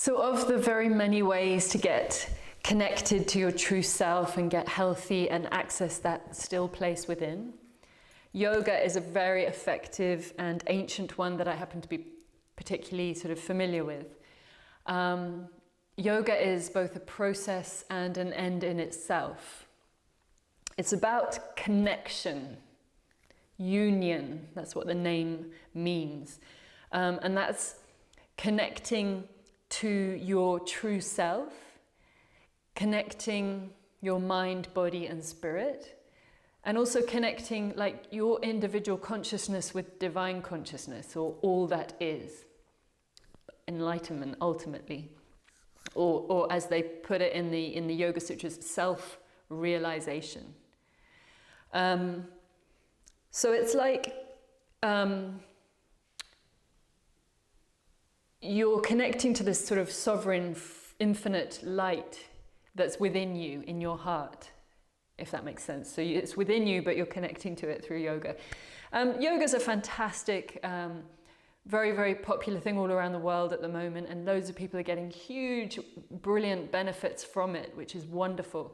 So of the very many ways to get connected to your true self and get healthy and access that still place within, yoga is a very effective and ancient one that I happen to be particularly sort of familiar with. Yoga is both a process and an end in itself. It's about connection, union, that's what the name means. And that's connecting to your true self, connecting your mind, body and spirit, and also connecting like your individual consciousness with divine consciousness, or all that is, enlightenment ultimately, or as they put it in the Yoga Sutras, self-realization. So it's like you're connecting to this sort of sovereign, infinite light that's within you, in your heart, if that makes sense. So it's within you, but you're connecting to it through yoga. Yoga's a fantastic, very, very popular thing all around the world at the moment, and loads of people are getting huge, brilliant benefits from it, which is wonderful.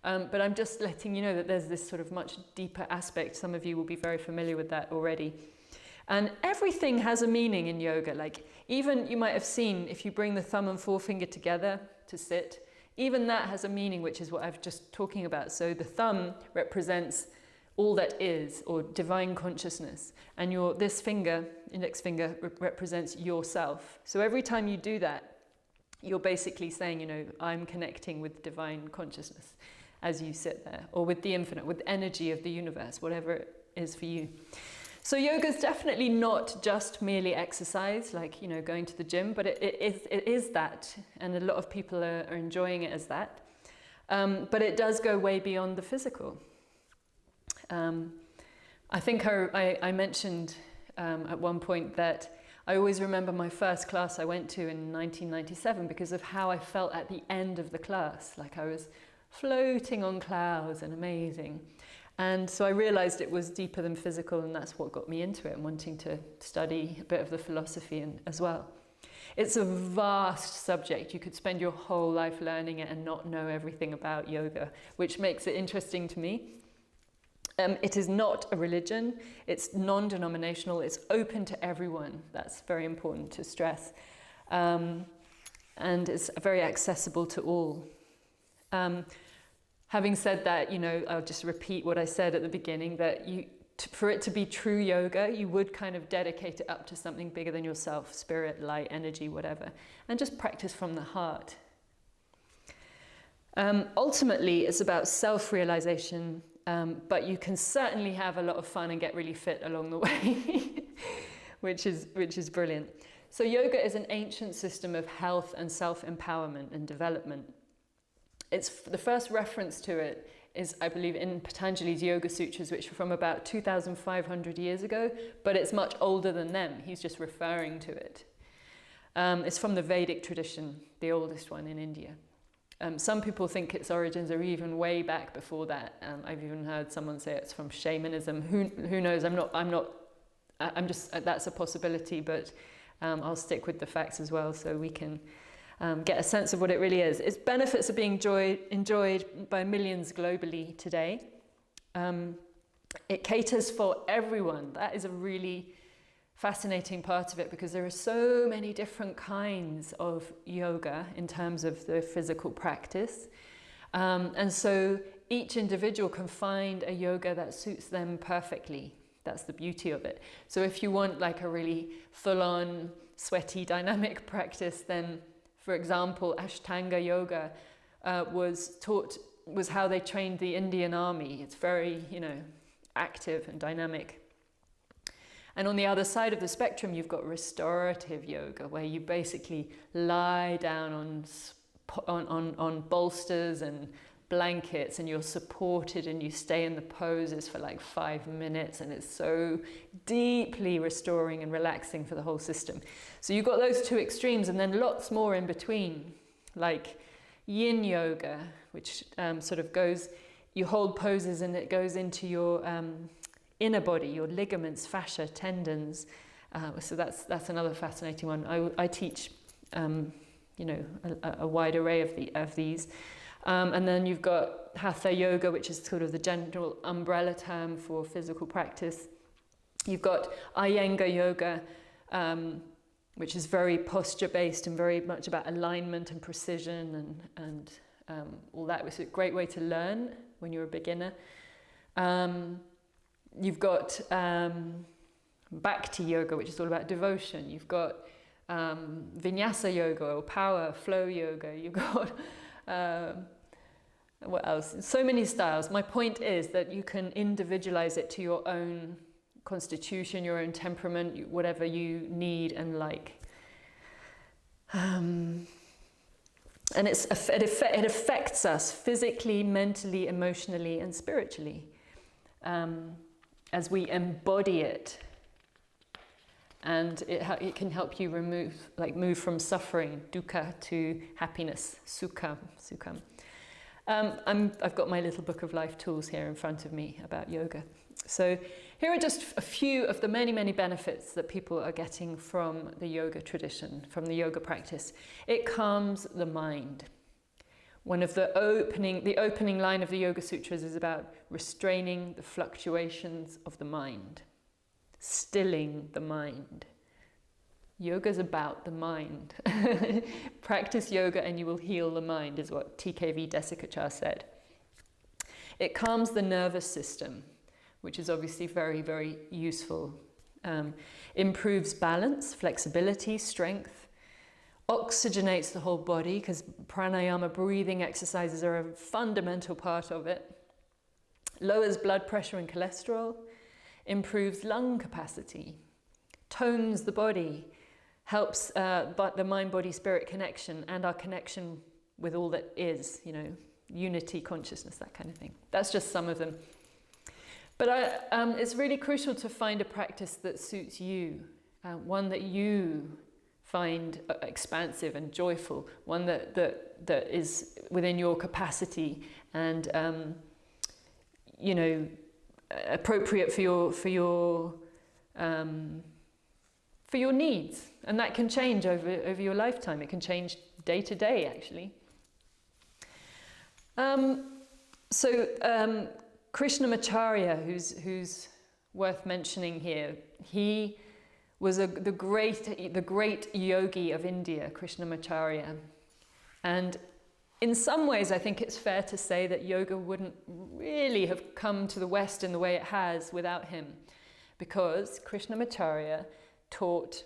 But I'm just letting you know that there's this sort of much deeper aspect. Some of you will be very familiar with that already. And everything has a meaning in yoga. Like, even you might have seen, if you bring the thumb and forefinger together to sit, even that has a meaning, which is what I've just talking about. So the thumb represents all that is, or divine consciousness. And this finger, index finger, represents yourself. So every time you do that, you're basically saying, you know, I'm connecting with divine consciousness as you sit there, or with the infinite, with the energy of the universe, whatever it is for you. So yoga is definitely not just merely exercise, like, you know, going to the gym, but it is that, and a lot of people are enjoying it as that. But it does go way beyond the physical. I think I mentioned at one point that I always remember my first class I went to in 1997 because of how I felt at the end of the class, like I was floating on clouds and amazing. And so I realized it was deeper than physical, and that's what got me into it and wanting to study a bit of the philosophy as well. It's a vast subject. You could spend your whole life learning it and not know everything about yoga, which makes it interesting to me. It is not a religion. It's non-denominational. It's open to everyone. That's very important to stress. And it's very accessible to all. Having said that, you know, I'll just repeat what I said at the beginning, that for it to be true yoga, you would kind of dedicate it up to something bigger than yourself, spirit, light, energy, whatever, and just practice from the heart. Ultimately, it's about self-realization, but you can certainly have a lot of fun and get really fit along the way, which is brilliant. So yoga is an ancient system of health and self-empowerment and development. The first reference to it is, I believe, in Patanjali's Yoga Sutras, which are from about 2,500 years ago, but it's much older than them. He's just referring to it. It's from the Vedic tradition, the oldest one in India. Some people think its origins are even way back before that. I've even heard someone say it's from shamanism. Who knows? I'm just, that's a possibility, but I'll stick with the facts as well so we can get a sense of what it really is. Its benefits are being enjoyed by millions globally today. It caters for everyone. That is a really fascinating part of it, because there are so many different kinds of yoga in terms of the physical practice. And so each individual can find a yoga that suits them perfectly. That's the beauty of it. So if you want like a really full-on, sweaty, dynamic practice, then for example, Ashtanga yoga was how they trained the Indian army. It's very, you know, active and dynamic. And on the other side of the spectrum, you've got restorative yoga, where you basically lie down on bolsters and blankets, and you're supported and you stay in the poses for like 5 minutes, and it's so deeply restoring and relaxing for the whole system. So you've got those two extremes, and then lots more in between, like yin yoga, which sort of goes, you hold poses and it goes into your inner body, your ligaments, fascia, tendons. So that's another fascinating one. I teach a wide array of these. And then you've got Hatha Yoga, which is sort of the general umbrella term for physical practice. You've got Iyengar Yoga, which is very posture-based and very much about alignment and precision and all that. It's a great way to learn when you're a beginner. You've got Bhakti Yoga, which is all about devotion. You've got Vinyasa Yoga, or power, flow yoga. You've got... what else? So many styles. My point is that you can individualize it to your own constitution, your own temperament, whatever you need and like. And it affects us physically, mentally, emotionally, and spiritually as we embody it. And it can help you move from suffering, dukkha, to happiness, sukha. I've got my little book of life tools here in front of me about yoga. So here are just a few of the many, many benefits that people are getting from the yoga tradition, from the yoga practice. It calms the mind. One of the opening line of the Yoga Sutras is about restraining the fluctuations of the mind, stilling the mind. Yoga's about the mind. Practice yoga and you will heal the mind, is what TKV Desikachar said. It calms the nervous system, which is obviously very, very useful. Improves balance, flexibility, strength. Oxygenates the whole body, because pranayama, breathing exercises, are a fundamental part of it. Lowers blood pressure and cholesterol. Improves lung capacity. Tones the body. Helps but the mind-body-spirit connection and our connection with all that is, unity, consciousness, that kind of thing. That's just some of them. But it's really crucial to find a practice that suits you, one that you find expansive and joyful, one that is within your capacity and appropriate for your needs. And that can change over your lifetime. It can change day to day, actually. Krishnamacharya, who's worth mentioning here, he was the great yogi of India, Krishnamacharya. And in some ways, I think it's fair to say that yoga wouldn't really have come to the West in the way it has without him, because Krishnamacharya taught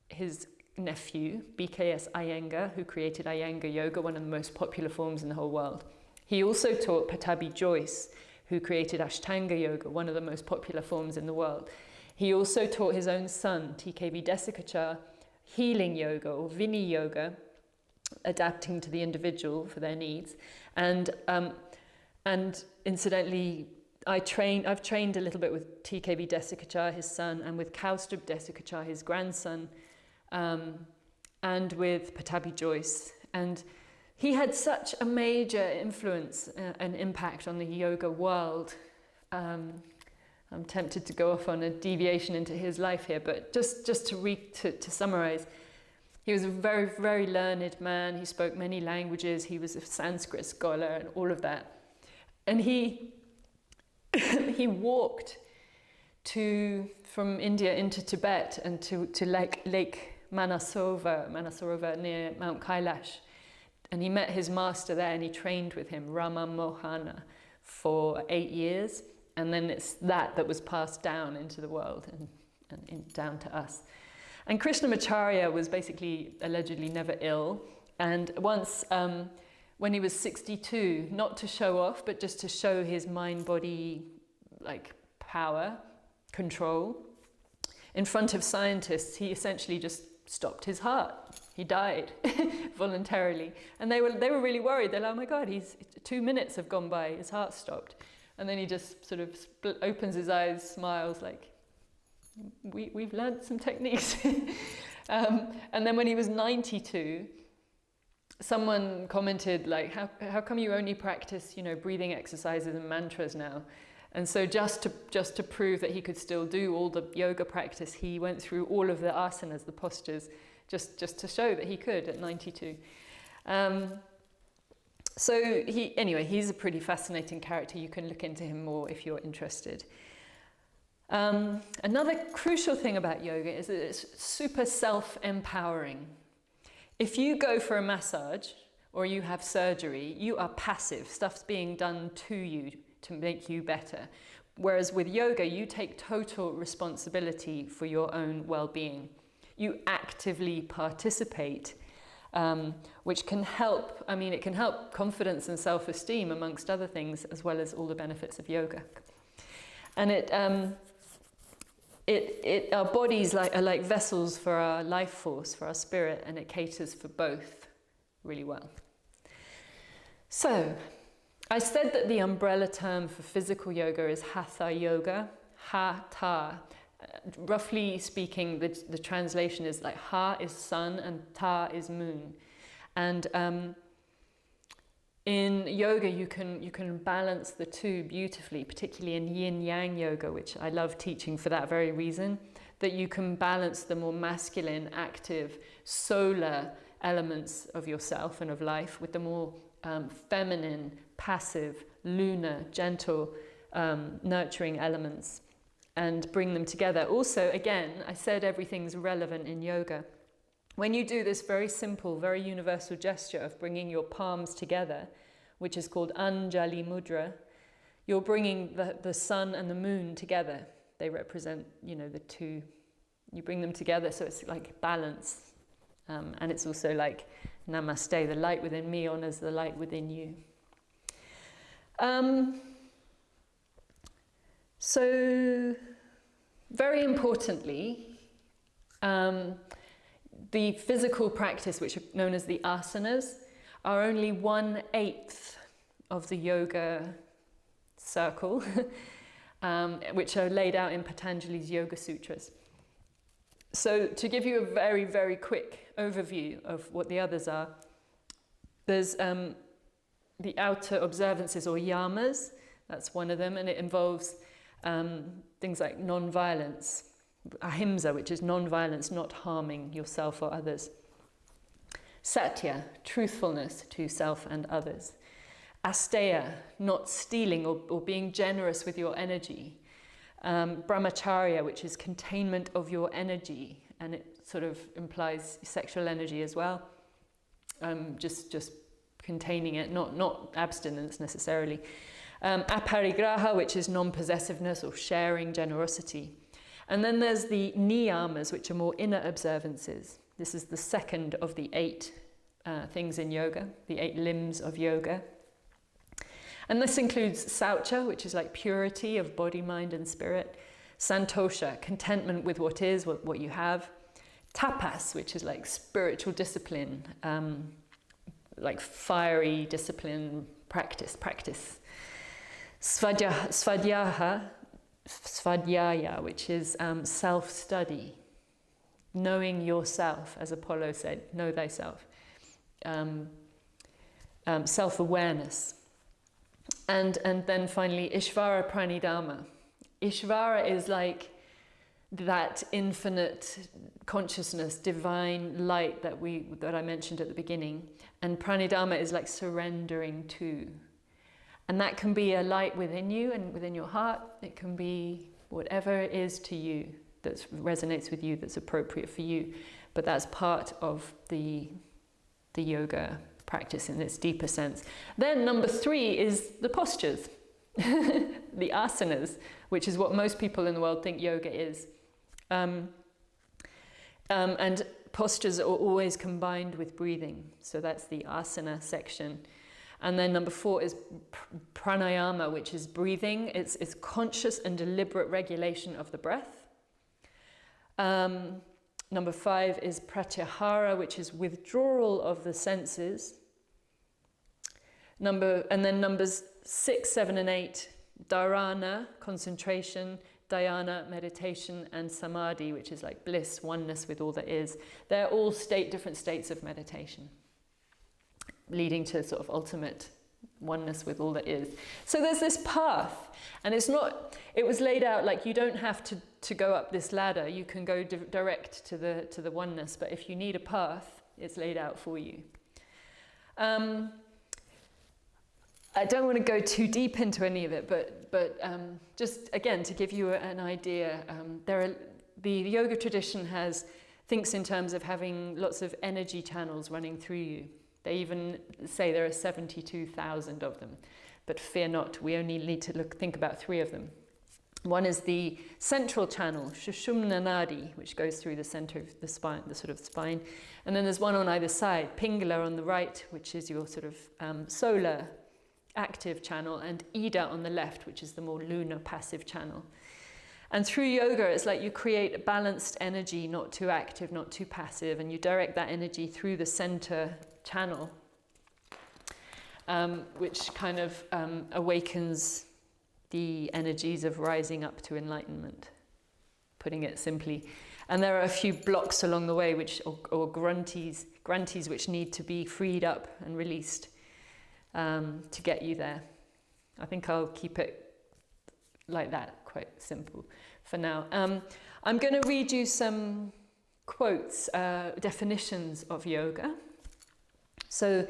his nephew, BKS Iyengar, who created Iyengar Yoga, one of the most popular forms in the whole world. He also taught Pattabhi Jois, who created Ashtanga Yoga, one of the most popular forms in the world. He also taught his own son, TKV Desikachar, healing yoga, or Vini Yoga, adapting to the individual for their needs. And incidentally, I've trained a little bit with TKV Desikachar, his son, and with Kaustup Desikachar, his grandson, and with Pattabhi Jois. And he had such a major influence and impact on the yoga world. I'm tempted to go off on a deviation into his life here, but just to summarize, he was a very, very learned man. He spoke many languages. He was a Sanskrit scholar and all of that. And he walked from India into Tibet and to Lake Manasarovar near Mount Kailash. And he met his master there and he trained with him, Rama Mohana, for 8 years. And then it's that was passed down into the world and down to us. And Krishnamacharya was basically allegedly never ill. And once, when he was 62, not to show off, but just to show his mind-body power, control, in front of scientists, he essentially just stopped his heart. He died voluntarily. And they were really worried. They're like, oh my God, 2 minutes have gone by, his heart stopped. And then he just sort of opens his eyes, smiles like, we've learned some techniques. And then when he was 92, someone commented like, how come you only practice, breathing exercises and mantras now? And so just to prove that he could still do all the yoga practice, he went through all of the asanas, the postures, just to show that he could at 92. So he's a pretty fascinating character. You can look into him more if you're interested. Another crucial thing about yoga is that it's super self-empowering. If you go for a massage or you have surgery, you are passive. Stuff's being done to you to make you better. Whereas with yoga, you take total responsibility for your own well-being. You actively participate, which can help, it can help confidence and self-esteem amongst other things, as well as all the benefits of yoga. And our bodies are like vessels for our life force, for our spirit, and it caters for both really well. So, I said that the umbrella term for physical yoga is Hatha Yoga, Ha-Ta. Roughly speaking, the translation is like Ha is sun and Ta is moon. And in yoga, you can balance the two beautifully, particularly in yin-yang yoga, which I love teaching for that very reason, that you can balance the more masculine, active, solar elements of yourself and of life with the more feminine, passive, lunar, gentle, nurturing elements, and bring them together. Also, again, I said everything's relevant in yoga. When you do this very simple, very universal gesture of bringing your palms together, which is called Anjali Mudra, you're bringing the sun and the moon together. They represent, the two. You bring them together, so it's like balance. And it's also like Namaste, the light within me honors the light within you. So, very importantly, the physical practice, which are known as the asanas, are only 1/8 of the yoga circle, which are laid out in Patanjali's Yoga Sutras. So to give you a very, very quick overview of what the others are, there's the outer observances or yamas, that's one of them, and it involves things like non-violence, ahimsa, which is non-violence, not harming yourself or others. Satya, truthfulness to self and others. Asteya, not stealing or being generous with your energy. Brahmacharya, which is containment of your energy, and it sort of implies sexual energy as well. Just containing it, not abstinence necessarily. Aparigraha, which is non-possessiveness or sharing, generosity. And then there's the niyamas, which are more inner observances. This is the second of the 8 things in yoga, the 8 limbs of yoga. And this includes saucha, which is like purity of body, mind, and spirit. Santosha, contentment with what is, what you have. Tapas, which is like spiritual discipline, like fiery discipline, practice. Svadhyaya, which is self-study, knowing yourself, as Apollo said, know thyself. Self-awareness. And then finally, Ishvara Pranidhana. Ishvara is like that infinite consciousness, divine light that I mentioned at the beginning. And Pranidhana is like surrendering to. And that can be a light within you and within your heart. It can be whatever it is to you that resonates with you, that's appropriate for you. But that's part of the yoga practice in its deeper sense. Then number 3 is the postures, the asanas, which is what most people in the world think yoga is. And postures are always combined with breathing. So that's the asana section. And then number 4 is pranayama, which is breathing. It's conscious and deliberate regulation of the breath. Number 5 is pratyahara, which is withdrawal of the senses. And then numbers 6, 7, and 8, dharana, concentration, dhyana, meditation, and samadhi, which is like bliss, oneness with all that is. They're all different states of meditation, leading to sort of ultimate oneness with all that is. So there's this path, and it was laid out like you don't have to go up this ladder. You can go direct to the oneness, but if you need a path, it's laid out for you. I don't want to go too deep into any of it, but just again to give you an idea, the yoga tradition thinks in terms of having lots of energy channels running through you. They even say there are 72,000 of them, but fear not, we only need to think about 3 of them. One is the central channel, Shushumna Nadi, which goes through the center of the spine, the sort of spine. And then there's one on either side, Pingala on the right, which is your sort of solar active channel, and Ida on the left, which is the more lunar passive channel. And through yoga, it's like you create a balanced energy, not too active, not too passive, and you direct that energy through the center channel, which kind of awakens the energies of rising up to enlightenment, putting it simply. And there are a few blocks along the way, or grantees which need to be freed up and released to get you there. I think I'll keep it like that, quite simple for now. I'm going to read you some quotes, definitions of yoga. So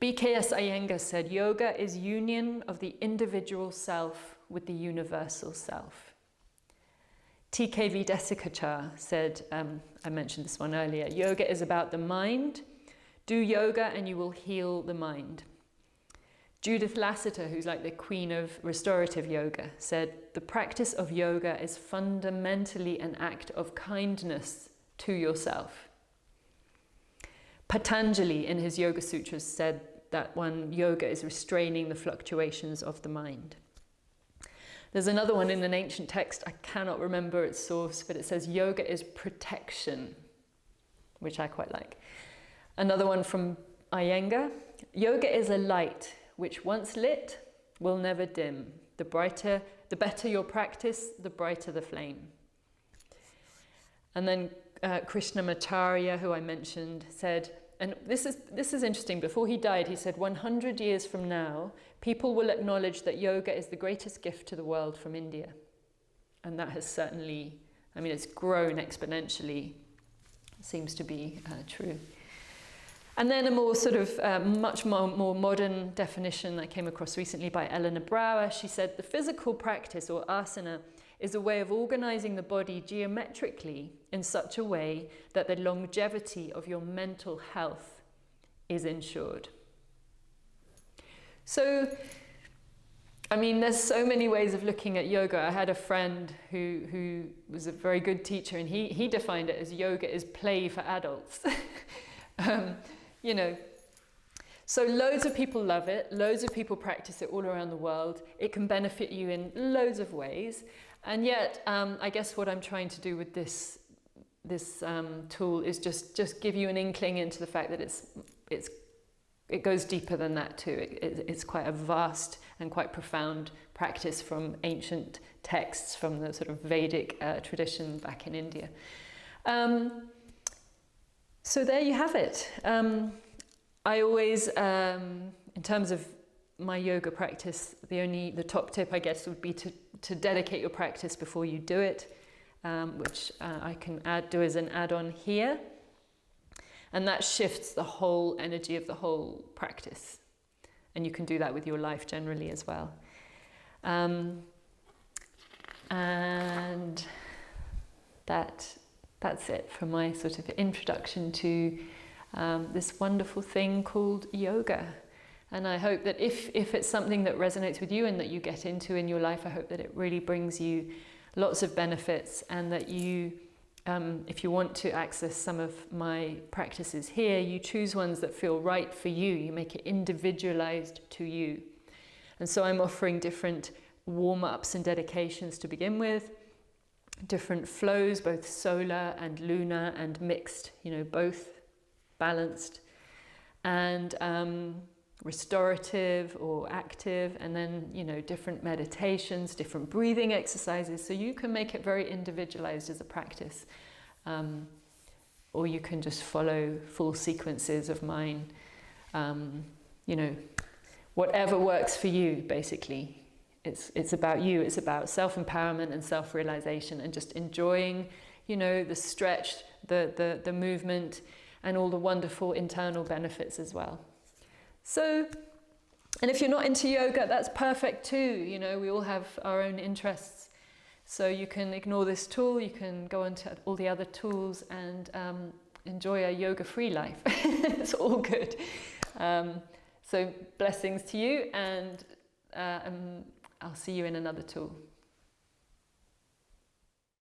BKS Iyengar said, yoga is union of the individual self with the universal self. TKV Desikachar said, I mentioned this one earlier, yoga is about the mind. Do yoga and you will heal the mind. Judith Lassiter, who's like the queen of restorative yoga, said, the practice of yoga is fundamentally an act of kindness to yourself. Patanjali, in his Yoga Sutras, said that yoga is restraining the fluctuations of the mind. There's another one in an ancient text, I cannot remember its source, but it says yoga is protection, which I quite like. Another one from Iyengar, yoga is a light which once lit will never dim. The better your practice, the brighter the flame. And then Krishnamacharya, who I mentioned, said, and this is interesting, before he died, he said, 100 years from now, people will acknowledge that yoga is the greatest gift to the world from India. And that has certainly, it's grown exponentially. It seems to be true. And then a more sort of much more modern definition I came across recently by Eleanor Brower. She said, the physical practice, or asana, is a way of organizing the body geometrically in such a way that the longevity of your mental health is ensured. So, there's so many ways of looking at yoga. I had a friend who was a very good teacher, and he defined it as yoga is play for adults. So loads of people love it, loads of people practice it all around the world. It can benefit you in loads of ways. And yet, I guess what I'm trying to do with this tool is just give you an inkling into the fact that it goes deeper than that too. It's quite a vast and quite profound practice from ancient texts from the sort of Vedic tradition back in India. So there you have it. I always, in terms of my yoga practice, the top tip, I guess, would be to dedicate your practice before you do it, which I can do as an add-on here. And that shifts the whole energy of the whole practice. And you can do that with your life generally as well. And that's it for my sort of introduction to this wonderful thing called yoga. And I hope that if it's something that resonates with you and that you get into in your life, I hope that it really brings you lots of benefits, and that you, if you want to access some of my practices here, you choose ones that feel right for you. You make it individualized to you. And so I'm offering different warm-ups and dedications to begin with, different flows, both solar and lunar and mixed, both balanced, and restorative or active, and then different meditations, different breathing exercises, so you can make it very individualized as a practice, or you can just follow full sequences of mine, whatever works for you, basically. It's about you. It's about self-empowerment and self-realization, and just enjoying, you know, the stretch, the movement, and all the wonderful internal benefits as well. So, and if you're not into yoga, that's perfect too. You know, we all have our own interests. So you can ignore this tool, you can go on to all the other tools and enjoy a yoga-free life. It's all good. So blessings to you, and I'll see you in another tool.